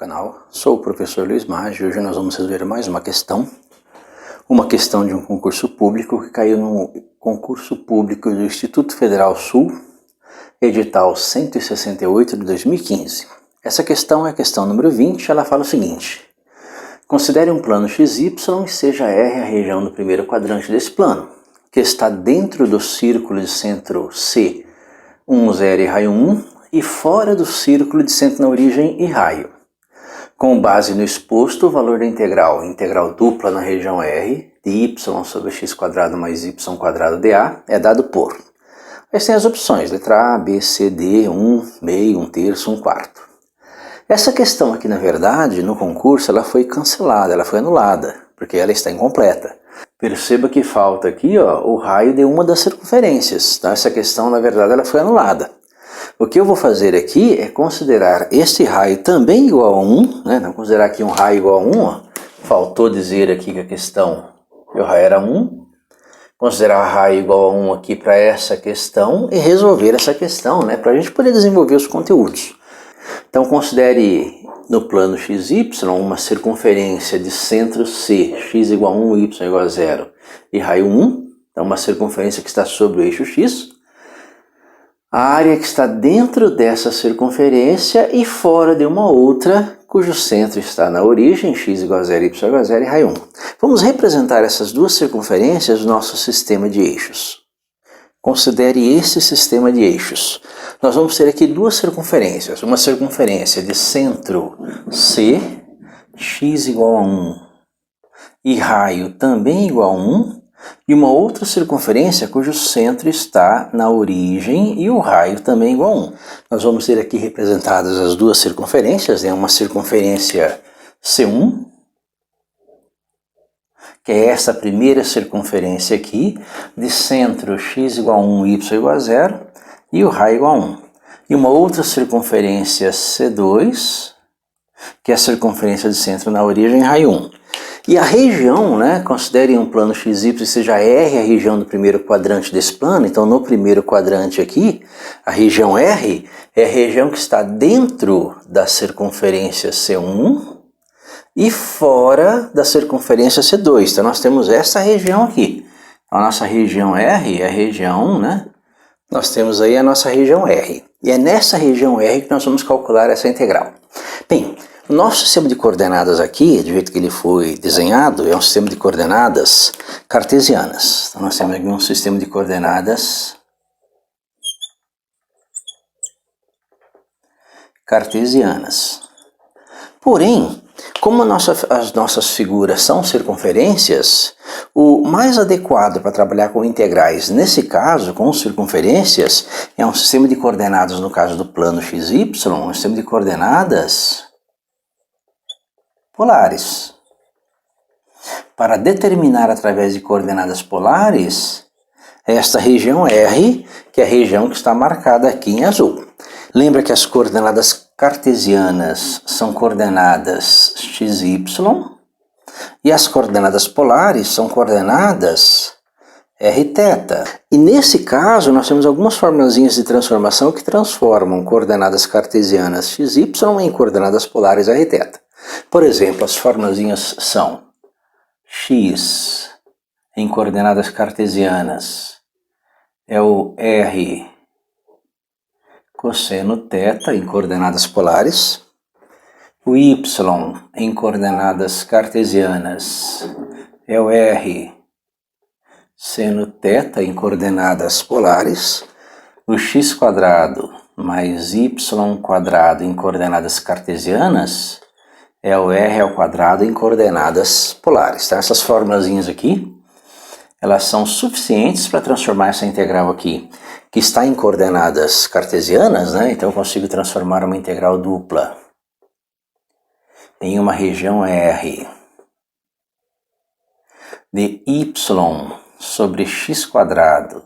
canal. Sou o professor Luiz Maggi e hoje nós vamos resolver mais uma questão de um concurso público que caiu no concurso público do Instituto Federal Sul, edital 168 de 2015. Essa questão é a questão número 20, ela fala o seguinte: considere um plano XY e seja R a região do primeiro quadrante desse plano, que está dentro do círculo de centro C, 1, 0 e raio 1, e fora do círculo de centro na origem e raio. Com base no exposto, o valor da integral dupla na região R, de y sobre x² mais y² dA, é dado por... Aí tem as opções, letra A, B, C, D, 1 meio, 1/3, 1/4. Essa questão aqui, na verdade, no concurso, ela foi cancelada, ela foi anulada, porque ela está incompleta. Perceba que falta aqui o raio de uma das circunferências, tá? Essa questão, na verdade, ela foi anulada. O que eu vou fazer aqui é considerar este raio também igual a 1, né? Não considerar aqui um raio igual a 1, faltou dizer aqui que a questão, o raio era 1, considerar raio igual a 1 aqui para essa questão e resolver essa questão, né? Para a gente poder desenvolver os conteúdos. Então considere no plano XY uma circunferência de centro C, x igual a 1, y igual a 0 e raio 1, então uma circunferência que está sobre o eixo X. A área que está dentro dessa circunferência e fora de uma outra, cujo centro está na origem, x igual a 0, y igual a 0 e raio 1. Vamos representar essas duas circunferências no nosso sistema de eixos. Considere esse sistema de eixos. Nós vamos ter aqui duas circunferências. Uma circunferência de centro C, x igual a 1 e raio também igual a 1. E uma outra circunferência cujo centro está na origem e o raio também igual a 1. Nós vamos ter aqui representadas as duas circunferências, né? Uma circunferência C1, que é essa primeira circunferência aqui, de centro x igual a 1, y igual a 0 e o raio igual a 1. E uma outra circunferência C2, que é a circunferência de centro na origem, raio 1. E a região, né, considere um plano XY seja R a região do primeiro quadrante desse plano. Então no primeiro quadrante aqui, a região R é a região que está dentro da circunferência C1 e fora da circunferência C2. Então nós temos essa região aqui. A nossa região R é a região, né? Nós temos aí a nossa região R. E é nessa região R que nós vamos calcular essa integral. Bem, o nosso sistema de coordenadas aqui, do jeito que ele foi desenhado, é um sistema de coordenadas cartesianas. Então nós temos aqui um sistema de coordenadas cartesianas. Porém, como as nossas figuras são circunferências, o mais adequado para trabalhar com integrais, nesse caso, com circunferências, é um sistema de coordenadas, no caso do plano XY, um sistema de coordenadas polares. Para determinar através de coordenadas polares, esta região R, que é a região que está marcada aqui em azul. Lembra que as coordenadas cartesianas são coordenadas XY e as coordenadas polares são coordenadas Rθ. E nesse caso nós temos algumas formulazinhas de transformação que transformam coordenadas cartesianas XY em coordenadas polares Rθ. Por exemplo, as formulazinhas são x em coordenadas cartesianas é o R cosseno θ em coordenadas polares, o y em coordenadas cartesianas é o R seno θ em coordenadas polares, o x² mais y² em coordenadas cartesianas é o R² em coordenadas polares. Tá? Essas formulazinhas aqui, elas são suficientes para transformar essa integral aqui, que está em coordenadas cartesianas, né? Então eu consigo transformar uma integral dupla em uma região R de y sobre x²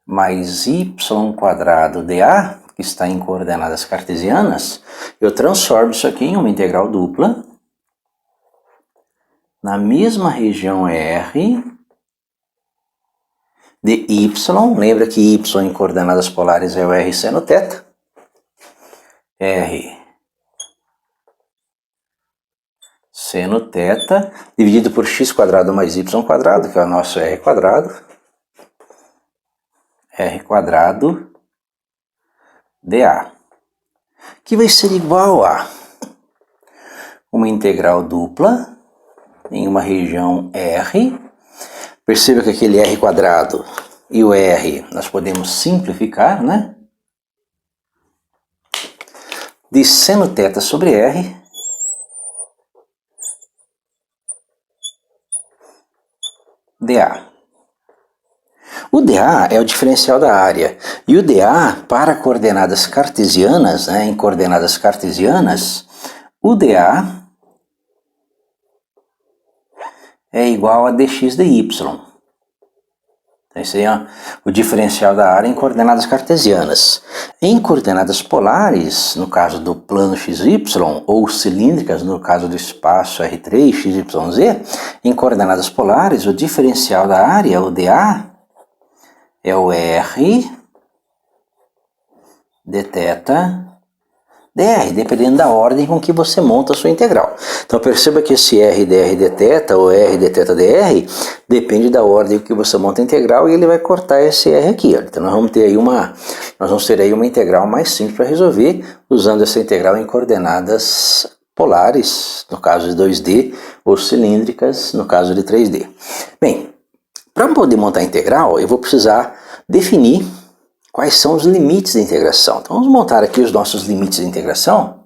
mais y² dA, que está em coordenadas cartesianas. Eu transformo isso aqui em uma integral dupla na mesma região R de y, lembra que y em coordenadas polares é o R seno θ, R seno θ dividido por x² mais y², que é o nosso r², dA, que vai ser igual a uma integral dupla em uma região R. Perceba que aquele r² e o r nós podemos simplificar, né? De seno θ sobre r dA. O dA é o diferencial da área, e o dA para coordenadas cartesianas, né, em coordenadas cartesianas, o dA é igual a dx dy. Então, esse aí é o diferencial da área em coordenadas cartesianas. Em coordenadas polares, no caso do plano XY, ou cilíndricas, no caso do espaço R3, XYZ, em coordenadas polares, o diferencial da área, o dA, é o R dθ dr, dependendo da ordem com que você monta a sua integral. Então perceba que esse r dr dθ ou r dθ dr depende da ordem com que você monta a integral, e ele vai cortar esse r aqui. Então nós vamos ter aí uma integral mais simples para resolver, usando essa integral em coordenadas polares, no caso de 2D, ou cilíndricas, no caso de 3D. Bem, para poder montar a integral, eu vou precisar definir quais são os limites da integração. Então vamos montar aqui os nossos limites de integração.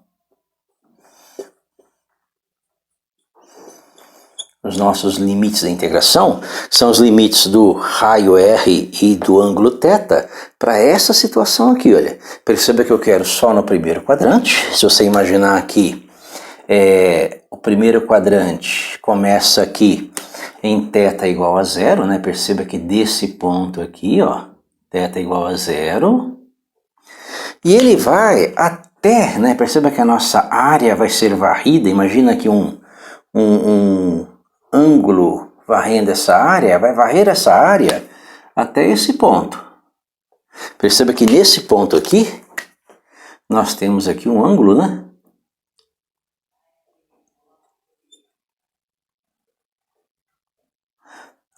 Os nossos limites da integração são os limites do raio R e do ângulo θ para essa situação aqui, olha. Perceba que eu quero só no primeiro quadrante. Se você imaginar aqui, o primeiro quadrante começa aqui em θ igual a 0, né? Perceba que desse ponto aqui, ó, θ igual a 0, e ele vai até, né? Perceba que a nossa área vai ser varrida. Imagina que um ângulo varrendo essa área, vai varrer essa área até esse ponto. Perceba que nesse ponto aqui, nós temos aqui um ângulo, né?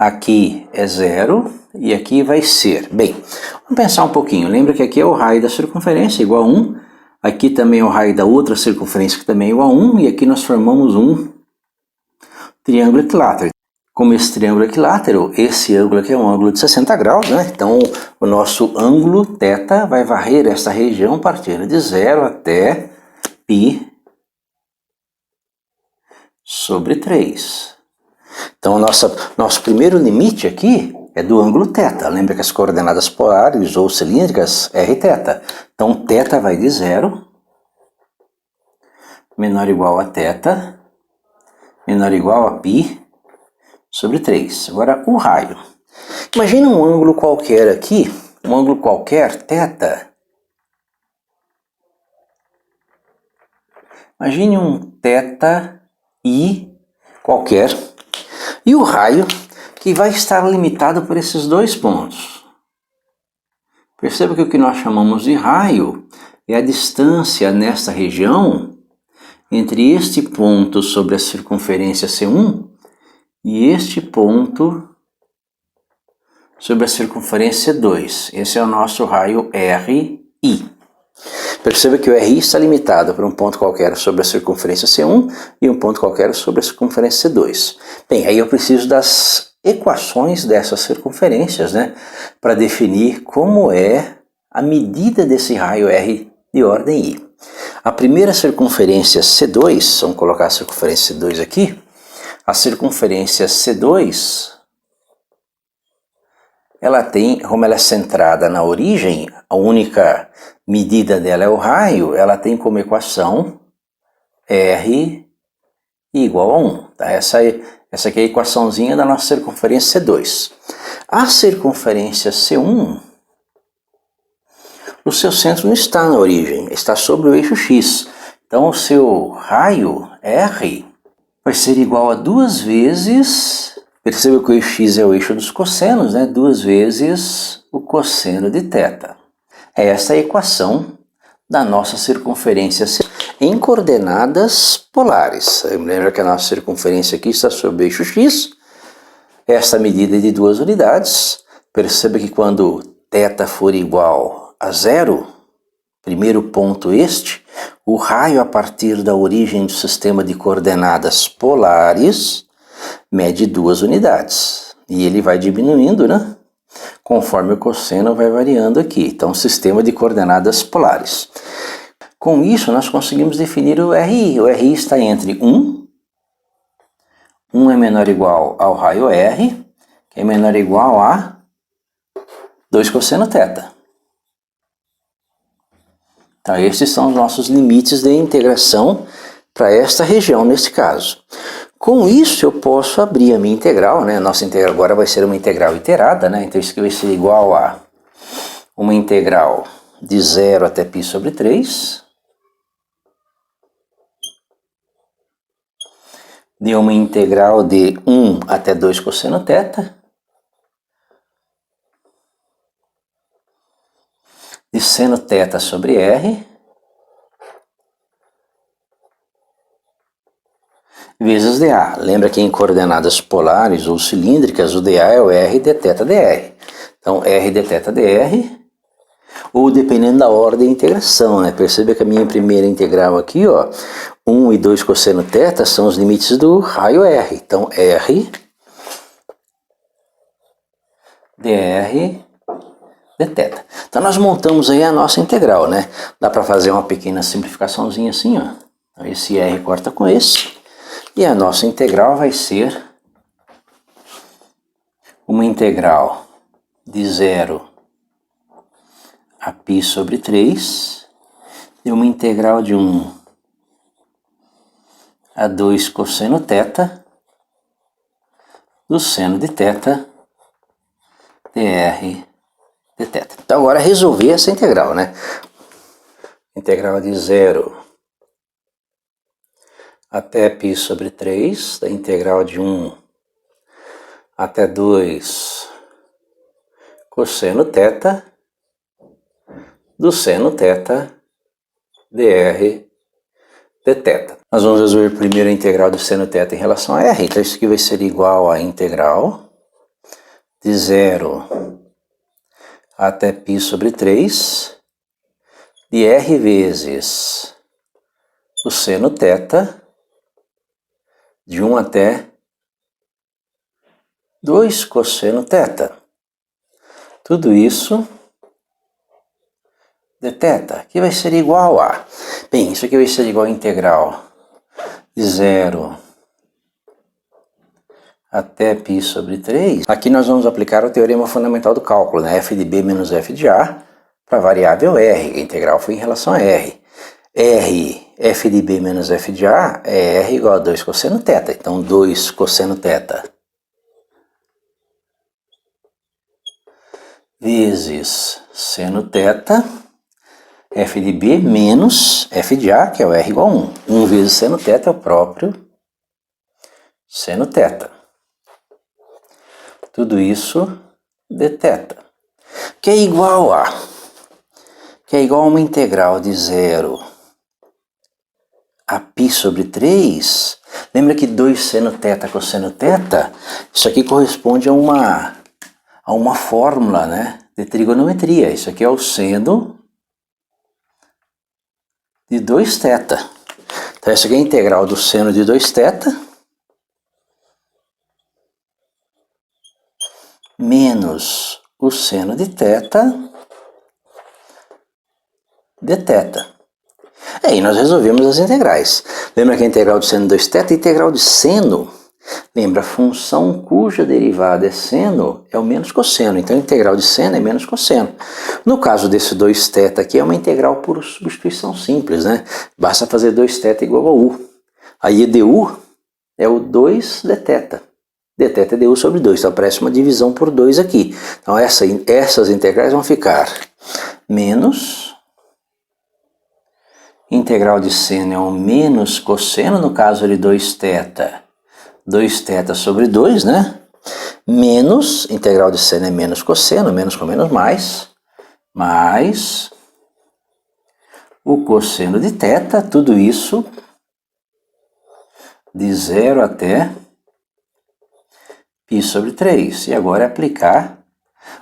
Aqui é 0 e aqui vai ser. Bem, vamos pensar um pouquinho. Lembra que aqui é o raio da circunferência, igual a 1. Aqui também é o raio da outra circunferência, que também é igual a 1. E aqui nós formamos um triângulo equilátero. Como esse triângulo equilátero, esse ângulo aqui é um ângulo de 60 graus, né? Então, o nosso ângulo θ vai varrer essa região partindo de 0 até π sobre 3. Então, nosso primeiro limite aqui é do ângulo θ. Lembra que as coordenadas polares ou cilíndricas é rθ. Então, θ vai de 0, menor ou igual a θ, menor ou igual a π sobre 3. Agora, o raio. Imagina um ângulo qualquer aqui, um ângulo qualquer, θ. Imagine um θi qualquer. E o raio que vai estar limitado por esses dois pontos. Perceba que o que nós chamamos de raio é a distância nesta região entre este ponto sobre a circunferência C1 e este ponto sobre a circunferência C2. Esse é o nosso raio RI. Perceba que o RI está limitado por um ponto qualquer sobre a circunferência C1 e um ponto qualquer sobre a circunferência C2. Bem, aí eu preciso das equações dessas circunferências, né, para definir como é a medida desse raio R de ordem I. A primeira circunferência C2, vamos colocar a circunferência C2 aqui, a circunferência C2, ela tem, como ela é centrada na origem, a única medida dela é o raio, ela tem como equação R igual a 1. Tá? Essa aqui é a equaçãozinha da nossa circunferência C2. A circunferência C1, o seu centro não está na origem, está sobre o eixo X. Então o seu raio R vai ser igual a 2 vezes, perceba que o eixo X é o eixo dos cossenos, né? 2 vezes o cosseno de θ. Essa é a equação da nossa circunferência em coordenadas polares. Lembra que a nossa circunferência aqui está sobre o eixo x. Esta medida é de 2 unidades. Perceba que quando θ for igual a 0, primeiro ponto este, o raio a partir da origem do sistema de coordenadas polares mede 2 unidades. E ele vai diminuindo, né? Conforme o cosseno vai variando aqui. Então, sistema de coordenadas polares. Com isso, nós conseguimos definir o RI. O RI está entre 1 é menor ou igual ao raio R, que é menor ou igual a 2 cosseno θ. Então, esses são os nossos limites de integração para esta região, nesse caso. Com isso, eu posso abrir a minha integral, né? Nossa integral agora vai ser uma integral iterada, né? Então, isso aqui vai ser igual a uma integral de 0 até π sobre 3, de uma integral de 1 até 2 cosseno θ, de seno θ sobre R, vezes dA. Lembra que em coordenadas polares ou cilíndricas, o dA é o R dθ dr. Então, R dθ dr, ou dependendo da ordem de integração, né? Perceba que a minha primeira integral aqui, ó, 1 e 2 cosseno θ são os limites do raio R. Então, R dr dθ. Então, nós montamos aí a nossa integral, né? Dá para fazer uma pequena simplificaçãozinha assim, ó. Então, esse R corta com esse. E a nossa integral vai ser uma integral de 0 a π sobre 3 e uma integral de 1 a 2 cosseno θ do seno de θ dr dθ. Então agora resolver essa integral, né? Integral de 0 até π sobre 3, da integral de 1 até 2 cosseno θ do seno θ dr dθ. Nós vamos resolver primeiro a integral do seno θ em relação a R. Então isso aqui vai ser igual a integral de 0 até π sobre 3 de R vezes o seno θ de 1 até 2 cosseno θ. Tudo isso dθ, que vai ser igual a... Bem, isso aqui vai ser igual a integral de 0 até π sobre 3. Aqui nós vamos aplicar o teorema fundamental do cálculo, né? F de B menos F de A para a variável R. A integral foi em relação a R. F de B menos F de A é R igual a 2 cosseno θ. Então, 2 cosseno θ vezes seno θ, F de B menos F de A, que é o R igual a 1. 1 vezes seno θ é o próprio seno θ. Tudo isso dθ, que é igual a uma integral de 0 a π sobre 3. Lembra que 2 seno θ cosseno θ, isso aqui corresponde a uma fórmula, né, de trigonometria. Isso aqui é o seno de 2θ. Então, essa aqui é a integral do seno de 2θ menos o seno de θ dθ. Aí nós resolvemos as integrais. Lembra que a integral do seno de 2θ, a integral de seno, lembra, a função cuja derivada é seno é o menos cosseno. Então a integral de seno é menos cosseno. No caso desse 2θ aqui é uma integral por substituição simples, né? Basta fazer 2θ igual a u. Aí du é o 2 dθ. Dθ é du sobre 2, então aparece uma divisão por 2 aqui. Então essas integrais vão ficar menos... Integral de seno é o menos cosseno, no caso de 2θ. 2θ sobre 2, né? Menos, integral de seno é menos cosseno, menos com menos mais o cosseno de θ, tudo isso de 0 até π sobre 3. E agora é aplicar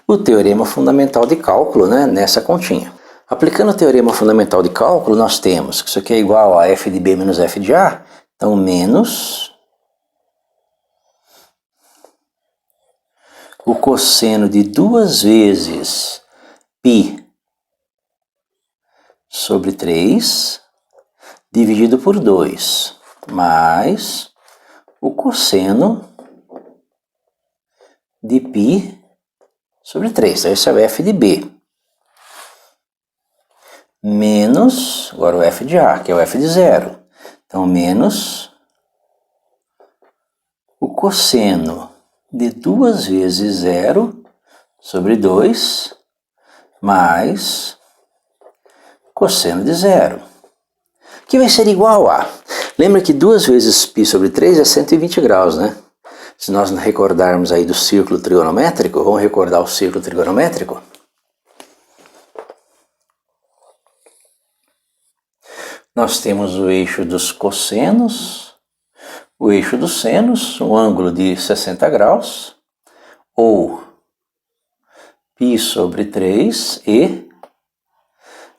o teorema fundamental de cálculo, né, nessa continha. Aplicando o teorema fundamental de cálculo, nós temos que isso aqui é igual a f de b menos f de a, então menos o cosseno de 2 vezes π sobre 3 dividido por 2, mais o cosseno de π sobre 3. Então, esse é o f de b. Menos, agora o f de a, que é o f de 0. Então, menos o cosseno de 2 vezes 0 sobre 2, mais cosseno de 0, que vai ser igual a... Lembra que 2 vezes π sobre 3 é 120 graus, né? Se nós recordarmos aí do círculo trigonométrico, vamos recordar o círculo trigonométrico? Nós temos o eixo dos cossenos, o eixo dos senos, um ângulo de 60 graus, ou π sobre 3 e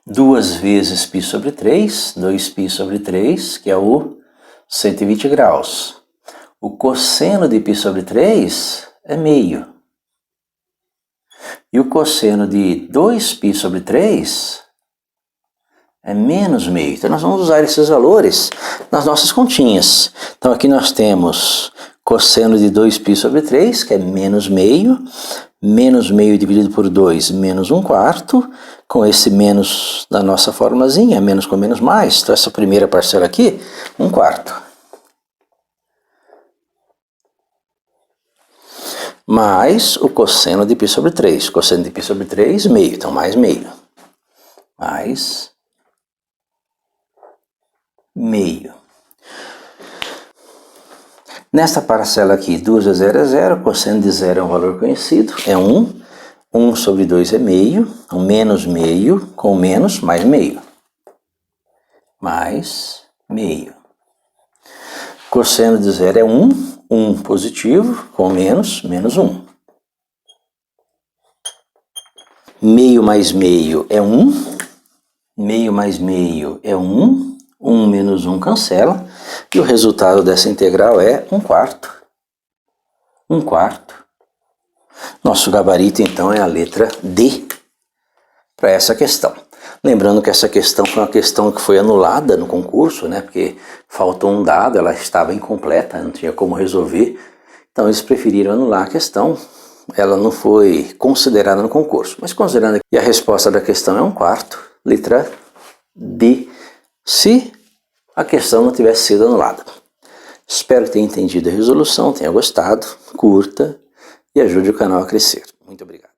2 vezes π sobre 3, 2π sobre 3, que é o 120 graus. O cosseno de π sobre 3 é meio. E o cosseno de 2π sobre 3 é menos meio. Então nós vamos usar esses valores nas nossas continhas. Então aqui nós temos cosseno de 2π sobre 3, que é menos meio dividido por 2, menos 1/4, com esse menos da nossa formulazinha, menos com menos mais, então essa primeira parcela aqui, 1/4. Mais o cosseno de π sobre 3, cosseno de π sobre 3, meio, então mais meio, mais meio. Nesta parcela aqui, 2 vezes 0 é 0, cosseno de 0 é um valor conhecido, é 1, 1 sobre 2 é meio, então menos meio com menos, mais meio. Mais meio. Cosseno de 0 é 1, 1 positivo, com menos, menos 1. Meio mais meio é 1, meio mais meio é 1, 1 menos 1 cancela, e o resultado dessa integral é 1/4. 1/4. Nosso gabarito, então, é a letra D para essa questão. Lembrando que essa questão foi uma questão que foi anulada no concurso, né? Porque faltou um dado, ela estava incompleta, não tinha como resolver. Então eles preferiram anular a questão, ela não foi considerada no concurso. Mas considerando que a resposta da questão é 1/4, letra D, se a questão não tivesse sido anulada. Espero que tenha entendido a resolução, tenha gostado, curta e ajude o canal a crescer. Muito obrigado.